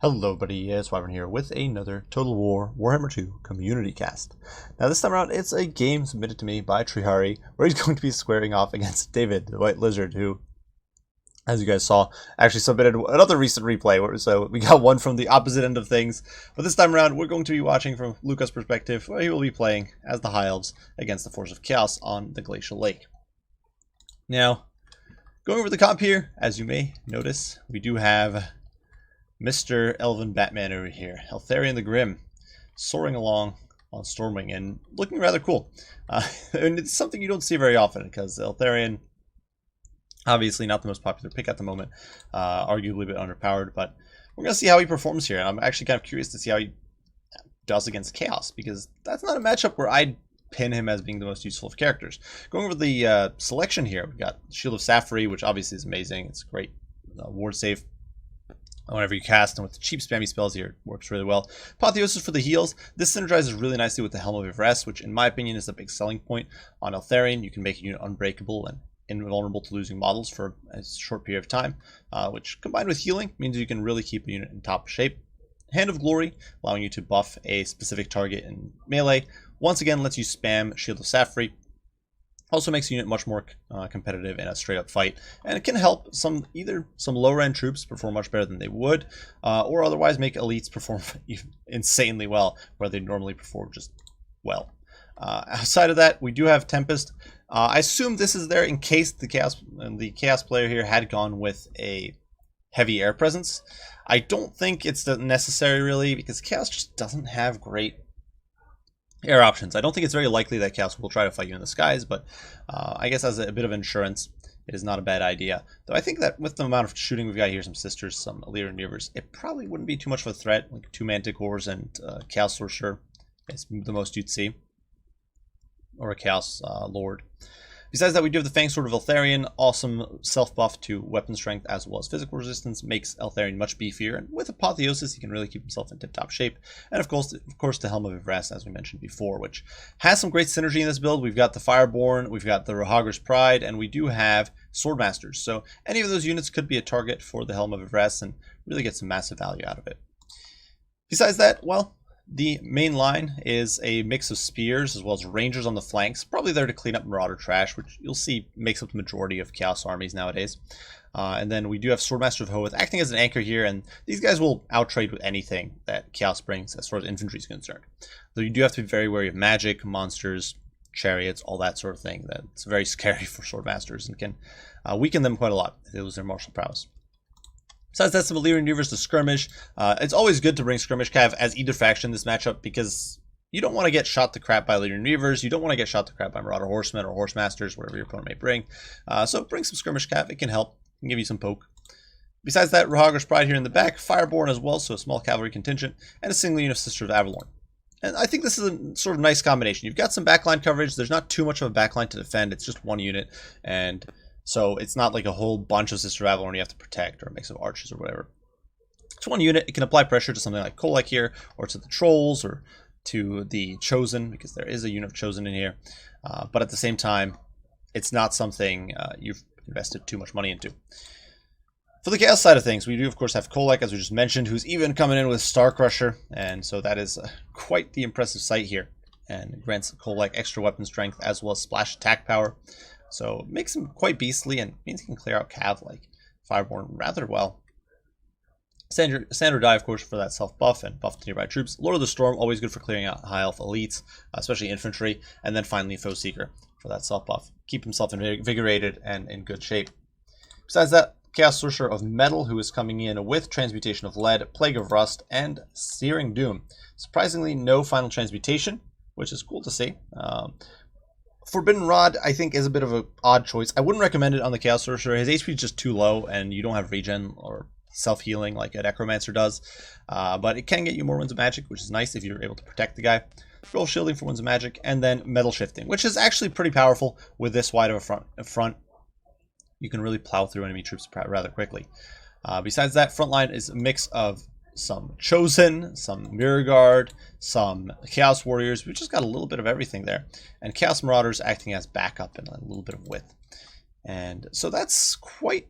Hello buddy, it's Wyvern here with another Total War Warhammer 2 community cast. Now this time around it's a game submitted to me by Triarii where he's going to be squaring off against David, the White Lizard, who, as you guys saw, actually submitted another recent replay, so we got one from the opposite end of things. But this time around we're going to be watching from Luca's perspective, where he will be playing as the High Elves against the Force of Chaos on the Glacial Lake. Now, going over the comp here, as you may notice, we do have Mr. Elven Batman over here, Eltharion the Grim, soaring along on Stormwing and looking rather cool. And it's something you don't see very often because Eltharion, obviously not the most popular pick at the moment, arguably a bit underpowered, but we're going to see how he performs here. And I'm actually kind of curious to see how he does against Chaos, because that's not a matchup where I'd pin him as being the most useful of characters. Going over the selection here, we've got Shield of Sapphire, which obviously is amazing. It's a great ward save whenever you cast, and with the cheap spammy spells here, it works really well. Apotheosis for the heals. This synergizes really nicely with the Helm of Ivres, which in my opinion is a big selling point on Eltharion. You can make a unit unbreakable and invulnerable to losing models for a short period of time, which combined with healing means you can really keep a unit in top shape. Hand of Glory, allowing you to buff a specific target in melee. Once again, lets you spam Shield of Sapphire. Also makes the unit much more competitive in a straight-up fight, and it can help either some lower-end troops perform much better than they would, or otherwise make elites perform insanely well, where they normally perform just well. Outside of that, we do have Tempest. I assume this is there in case the Chaos player here had gone with a heavy air presence. I don't think it's necessary really, because Chaos just doesn't have great air options. I don't think it's very likely that Chaos will try to fight you in the skies, but I guess as a bit of insurance, it is not a bad idea. Though I think that with the amount of shooting we've got here, some Sisters, some Illyrian Reavers, it probably wouldn't be too much of a threat. Like 2 Manticores and Chaos Sorcerer is the most you'd see, or a Chaos Lord. Besides that, we do have the Fang Sword of Eltharion, awesome self-buff to weapon strength as well as physical resistance, makes Eltharion much beefier, and with Apotheosis he can really keep himself in tip-top shape. And of course the Helm of Ivres, as we mentioned before, which has some great synergy in this build. We've got the Fireborn, we've got the Rohagra's Pride, and we do have Swordmasters, so any of those units could be a target for the Helm of Ivres and really get some massive value out of it. Besides that, well, the main line is a mix of spears as well as rangers on the flanks, probably there to clean up marauder trash, which you'll see makes up the majority of Chaos armies nowadays. And then we do have Swordmaster of Hoeth acting as an anchor here, and these guys will outtrade with anything that Chaos brings as far as infantry is concerned. Though you do have to be very wary of magic, monsters, chariots, all that sort of thing. That's very scary for Swordmasters and can weaken them quite a lot if they lose their martial prowess. Besides that, some Illyrian Reavers to skirmish. It's always good to bring skirmish cav as either faction in this matchup, because you don't want to get shot to crap by Illyrian Reavers. You don't want to get shot to crap by Marauder Horsemen or Horsemasters, whatever your opponent may bring. So bring some skirmish cav. It can help. It can give you some poke. Besides that, Rohagra's Pride here in the back, Fireborn as well, so a small cavalry contingent, and a single unit of Sister of Avalorn. And I think this is a sort of nice combination. You've got some backline coverage. There's not too much of a backline to defend. It's just one unit, and so it's not like a whole bunch of Sister of Avalorn you have to protect, or a mix of archers or whatever. It's one unit. It can apply pressure to something like Kolek here, or to the Trolls, or to the Chosen, because there is a unit of Chosen in here. But at the same time, it's not something you've invested too much money into. For the Chaos side of things, we do of course have Kolek, as we just mentioned, who's even coming in with Star Crusher, and so that is quite the impressive sight here, and grants Kolek extra weapon strength as well as splash attack power. So it makes him quite beastly and means he can clear out cav like Fireborn rather well. Sandra Die, of course, for that self-buff and buff to nearby troops. Lord of the Storm, always good for clearing out high elf elites, especially infantry. And then finally Foe Seeker for that self-buff. Keep himself invigorated and in good shape. Besides that, Chaos Sorcerer of Metal, who is coming in with Transmutation of Lead, Plague of Rust, and Searing Doom. Surprisingly, no final transmutation, which is cool to see. Forbidden Rod, I think, is a bit of an odd choice. I wouldn't recommend it on the Chaos Sorcerer. His HP is just too low, and you don't have regen or self-healing like a Necromancer does. But it can get you more Winds of Magic, which is nice if you're able to protect the guy. Roll Shielding for Winds of Magic, and then Metal Shifting, which is actually pretty powerful with this wide of a front. You can really plow through enemy troops rather quickly. Besides that, front line is a mix of some Chosen, some Mirror Guard, some Chaos Warriors. We've just got a little bit of everything there. And Chaos Marauders acting as backup and a little bit of width. And so that's quite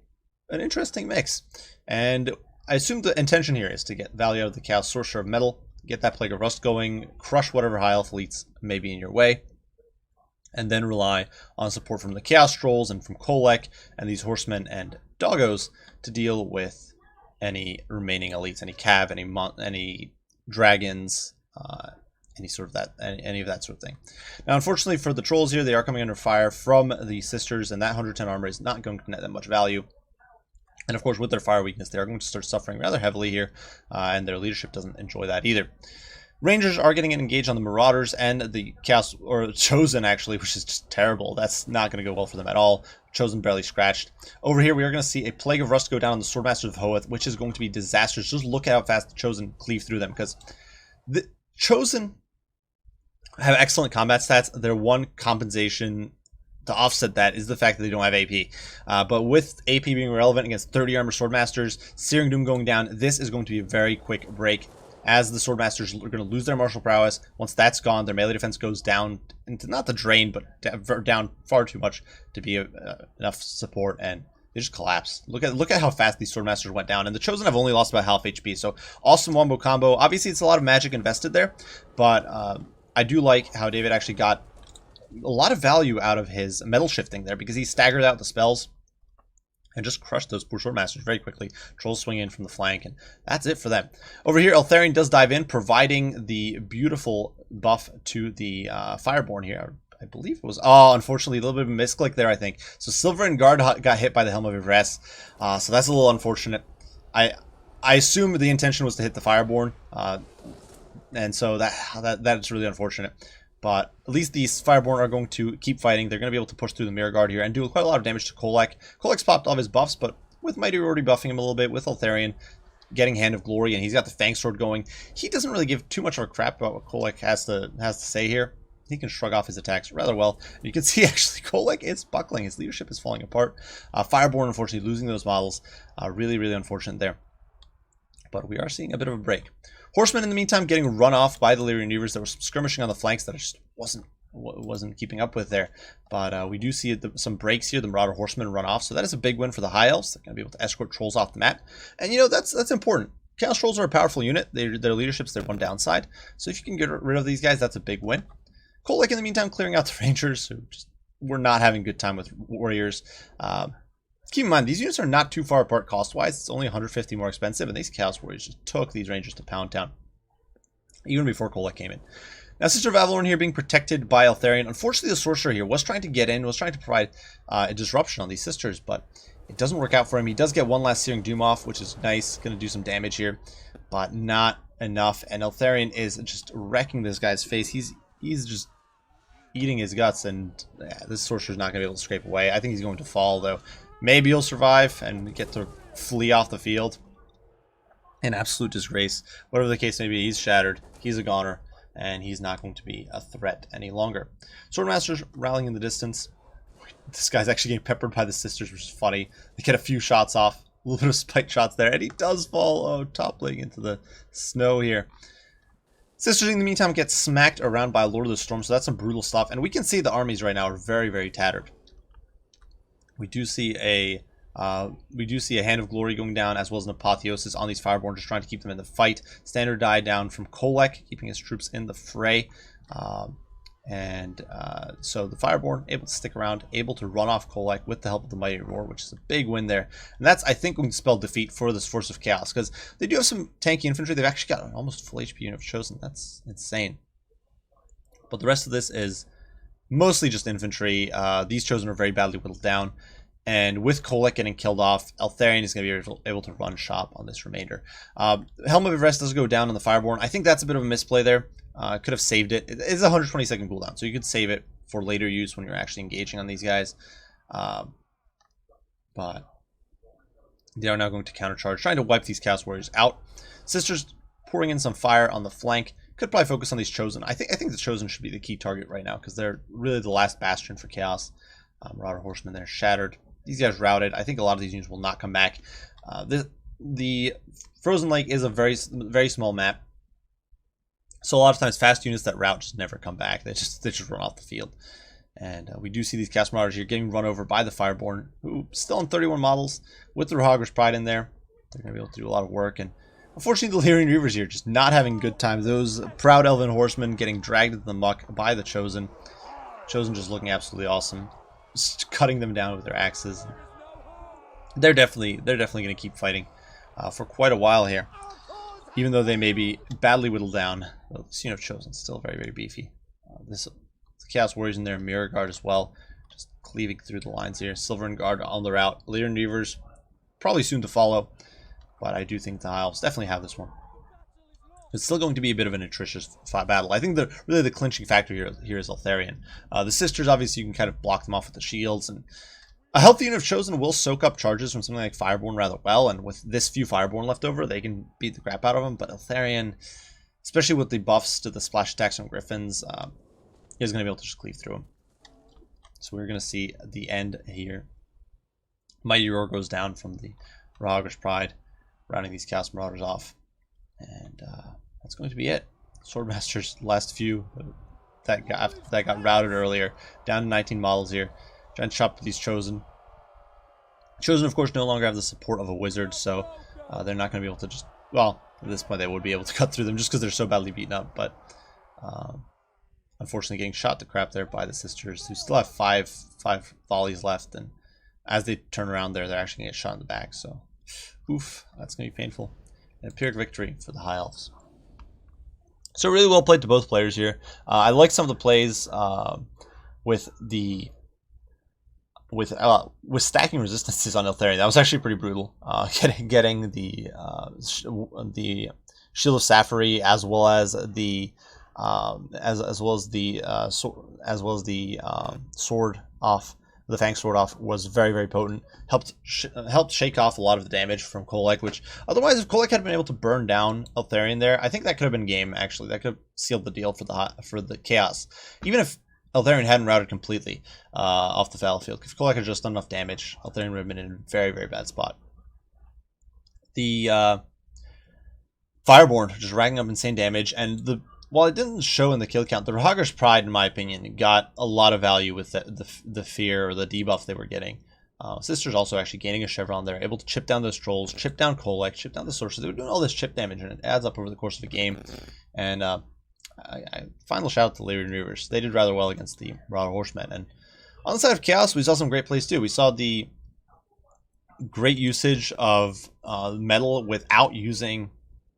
an interesting mix. And I assume the intention here is to get value out of the Chaos Sorcerer of Metal, get that Plague of Rust going, crush whatever high elf elites may be in your way, and then rely on support from the Chaos Trolls and from Kolek and these Horsemen and Doggos to deal with any remaining elites, any Cav, any Dragons, any of that sort of thing. Now, unfortunately for the Trolls here, they are coming under fire from the Sisters, and that 110 armor is not going to net that much value. And of course, with their fire weakness, they are going to start suffering rather heavily here, and their leadership doesn't enjoy that either. Rangers are getting engaged on the Marauders and the Chaos, or Chosen actually, which is just terrible. That's not going to go well for them at all. Chosen barely scratched. Over here, we are going to see a Plague of Rust go down on the Swordmasters of Hoeth, which is going to be disastrous. Just look at how fast the Chosen cleave through them, because the Chosen have excellent combat stats. Their one compensation to offset that is the fact that they don't have AP. But with AP being relevant against 30 armor Swordmasters, Searing Doom going down, this is going to be a very quick break, as the Swordmasters are going to lose their martial prowess. Once that's gone, their melee defense goes down into not the drain, but down far too much to be enough support, and they just collapse. Look at how fast these Swordmasters went down, and the Chosen have only lost about half HP. So awesome wombo combo. Obviously, it's a lot of magic invested there, but I do like how David actually got a lot of value out of his metal shifting there, because he staggered out the spells and just crushed those poor Swordmasters very quickly. Trolls swing in from the flank, and that's it for them. Over here, Eltharion does dive in, providing the beautiful buff to the Fireborn here. I believe it was... Oh, unfortunately, a little bit of a misclick there, I think. So Silver and Guard got hit by the Helm of Ivres. So that's a little unfortunate. I assume the intention was to hit the Fireborn. And so that's really unfortunate. But at least these Fireborn are going to keep fighting. They're going to be able to push through the Mirror Guard here and do quite a lot of damage to Kolek. Kolek's popped all of his buffs, but with Mighty already buffing him a little bit, with Eltharion getting Hand of Glory, and he's got the Fang Sword going, he doesn't really give too much of a crap about what Kolek has to say here. He can shrug off his attacks rather well. You can see actually Kolek is buckling. His leadership is falling apart. Fireborn, unfortunately, losing those models. Really, really unfortunate there. But we are seeing a bit of a break. Horsemen, in the meantime, getting run off by the Lyrian Reavers. There was some skirmishing on the flanks that I just wasn't keeping up with there. But we do see some breaks here. The Marauder Horsemen run off. So that is a big win for the High Elves. They're going to be able to escort Trolls off the map. And, you know, that's important. Chaos Trolls are a powerful unit. Their leadership's their one downside. So if you can get rid of these guys, that's a big win. Kolek, in the meantime, clearing out the Rangers, who just were not having a good time with Warriors. Keep in mind, these units are not too far apart cost-wise. It's only 150 more expensive, and these Chaos Warriors just took these Rangers to Pound Town, even before Kolek came in. Now, Sister of Avalorn here being protected by Eltharion. Unfortunately, the Sorcerer here was trying to get in, was trying to provide a disruption on these Sisters, but it doesn't work out for him. He does get one last Searing Doom off, which is nice. Going to do some damage here, but not enough. And Eltharion is just wrecking this guy's face. He's just eating his guts, and yeah, this Sorcerer's not going to be able to scrape away. I think he's going to fall, though. Maybe he'll survive and get to flee off the field. An absolute disgrace. Whatever the case may be, he's shattered. He's a goner, and he's not going to be a threat any longer. Swordmasters rallying in the distance. This guy's actually getting peppered by the Sisters, which is funny. They get a few shots off. A little bit of spike shots there, and he does fall, toppling into the snow here. Sisters, in the meantime, get smacked around by Lord of the Storm, so that's some brutal stuff. And we can see the armies right now are very, very tattered. We do see a Hand of Glory going down, as well as an Apotheosis on these Fireborn, just trying to keep them in the fight. Standard die down from Kolek, keeping his troops in the fray. So the Fireborn able to stick around, able to run off Kolek with the help of the Mighty Roar, which is a big win there. And that's, I think, going to spell defeat for this Force of Chaos, because they do have some tanky infantry. They've actually got an almost full HP unit of Chosen. That's insane. But the rest of this is mostly just infantry. These Chosen are very badly whittled down. And with Kolek getting killed off, Eltharion is going to be able to run shop on this remainder. Helm of Ivres does go down on the Fireborn. I think that's a bit of a misplay there. Could have saved it. It is a 120-second cooldown, so you could save it for later use when you're actually engaging on these guys. But they are now going to countercharge, trying to wipe these Chaos Warriors out. Sisters pouring in some fire on the flank. Could probably focus on these Chosen. I think the Chosen should be the key target right now, because they're really the last bastion for Chaos. Marauder Horsemen there shattered. These guys routed. I think a lot of these units will not come back. The Frozen Lake is a very, very small map, so a lot of times fast units that rout just never come back. They just run off the field. And we do see these Chaos Marauders here getting run over by the Fireborn, who still on 31 models with the Rohagrish Pride in there. They're going to be able to do a lot of work. And unfortunately, the Lyrian Reavers here just not having good time. Those proud Elven Horsemen getting dragged into the muck by the Chosen. Chosen just looking absolutely awesome. Just cutting them down with their axes. They're definitely going to keep fighting for quite a while here. Even though they may be badly whittled down. The Chosen still very, very beefy. The Chaos Warriors in there, Mirror Guard as well. Just cleaving through the lines here. Silvern Guard on the route. Lyrian Reavers probably soon to follow. But I do think the Elves definitely have this one. It's still going to be a bit of an atrocious battle. I think really the clinching factor here is Eltharion. The Sisters, obviously, you can kind of block them off with the shields. And a healthy unit of Chosen will soak up charges from something like Fireborn rather well. And with this few Fireborn left over, they can beat the crap out of them. But Eltharion, especially with the buffs to the splash attacks on Griffins, is going to be able to just cleave through them. So we're going to see the end here. Mighty Roar goes down from the Rahagri's Pride, rounding these Chaos Marauders off. And that's going to be it. Swordmaster's last few that got routed earlier, down to 19 models here. Trying to chop these Chosen. Chosen, of course, no longer have the support of a wizard, so they're not going to be able to just... Well, at this point they would be able to cut through them just because they're so badly beaten up, but unfortunately getting shot to crap there by the Sisters, who still have five volleys left, and as they turn around there, they're actually going to get shot in the back, so oof, that's going to be painful. And a Pyrrhic victory for the High Elves. So really well played to both players here. I like some of the plays with stacking resistances on Eltharion. That was actually pretty brutal. Getting the Shield of Sapphire as well as the sword off. The Fang Sword off was very, very potent. Helped shake off a lot of the damage from Kolek, which otherwise, if Kolek had been able to burn down Eltharion there, I think that could have been game, actually. That could have sealed the deal for the Chaos. Even if Eltharion hadn't routed completely off the battlefield, if Kolek had just done enough damage, Eltharion would have been in a very, very bad spot. The Fireborn just racking up insane damage, and while it didn't show in the kill count, the Rahagri's Pride, in my opinion, got a lot of value with the fear or the debuff they were getting. Sisters also actually gaining a Chevron there, able to chip down those trolls, chip down Kolek, chip down the sorcerers. They were doing all this chip damage, and it adds up over the course of a game. And final shout out to Lyrian Reavers. They did rather well against the Marauder Horsemen. And on the side of Chaos, we saw some great plays too. We saw the great usage of metal without using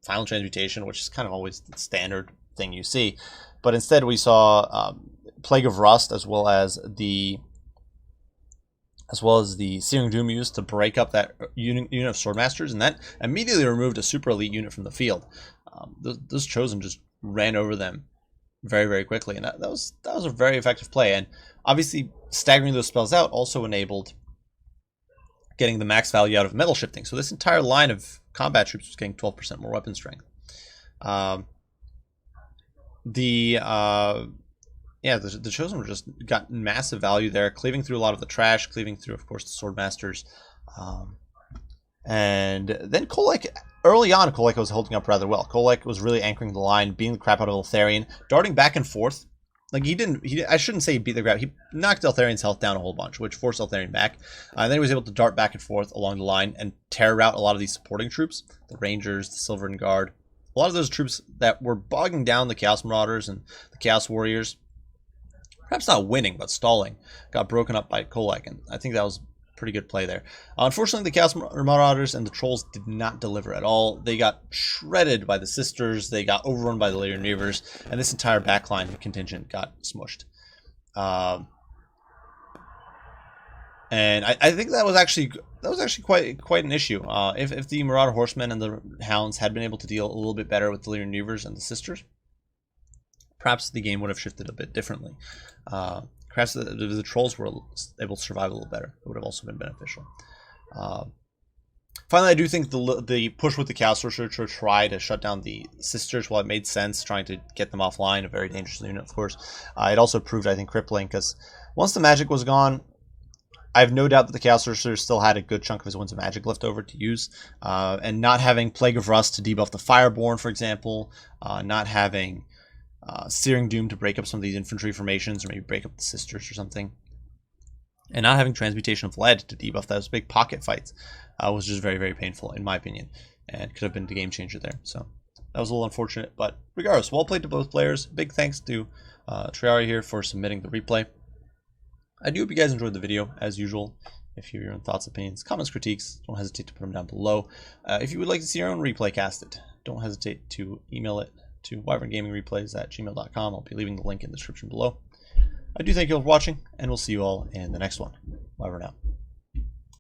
Final Transmutation, which is kind of always the standard thing you see, but instead we saw Plague of Rust as well as the Searing Doom used to break up that unit of Swordmasters, and that immediately removed a super elite unit from the field. Those Chosen just ran over them very, very quickly, and that was a very effective play. And obviously staggering those spells out also enabled getting the max value out of metal shifting. So this entire line of combat troops was getting 12% more weapon strength. The Chosen were just got massive value there, cleaving through a lot of the trash, cleaving through, of course, the Swordmasters. And then Kolek, early on, Kolek was holding up rather well. Kolek was really anchoring the line, beating the crap out of Eltharion, darting back and forth. Like, I shouldn't say he beat the crap. He knocked Eltharion's health down a whole bunch, which forced Eltharion back. And then he was able to dart back and forth along the line and tear out a lot of these supporting troops. The Rangers, the Silvern Guard. A lot of those troops that were bogging down the Chaos Marauders and the Chaos Warriors, perhaps not winning, but stalling, got broken up by Kolek, and I think that was a pretty good play there. Unfortunately, the Chaos Marauders and the Trolls did not deliver at all. They got shredded by the Sisters, they got overrun by the Lyrian Reavers, and this entire backline contingent got smushed. And I think that was actually quite an issue. If the Marauder Horsemen and the Hounds had been able to deal a little bit better with the Lyrian Reavers and the Sisters, perhaps the game would have shifted a bit differently. Perhaps the Trolls were able to survive a little better. It would have also been beneficial. Finally, I do think the push with the Chaos Sorcerer to try to shut down the Sisters, while it made sense trying to get them offline, a very dangerous unit, of course, it also proved, I think, crippling, because once the magic was gone, I have no doubt that the Chaos Sorcerer still had a good chunk of his Winds of Magic left over to use. And not having Plague of Rust to debuff the Fireborn, for example, not having Searing Doom to break up some of these infantry formations, or maybe break up the Sisters or something. And not having transmutation of lead to debuff those big pocket fights was just very, very painful in my opinion, and could have been the game changer there. So that was a little unfortunate, but regardless, well played to both players. Big thanks to Triarii here for submitting the replay. I do hope you guys enjoyed the video, as usual. If you have your own thoughts, opinions, comments, critiques, don't hesitate to put them down below. If you would like to see your own replay casted, don't hesitate to email it to wyverngamingreplays@gmail.com. I'll be leaving the link in the description below. I do thank you all for watching, and we'll see you all in the next one. Wyvern out.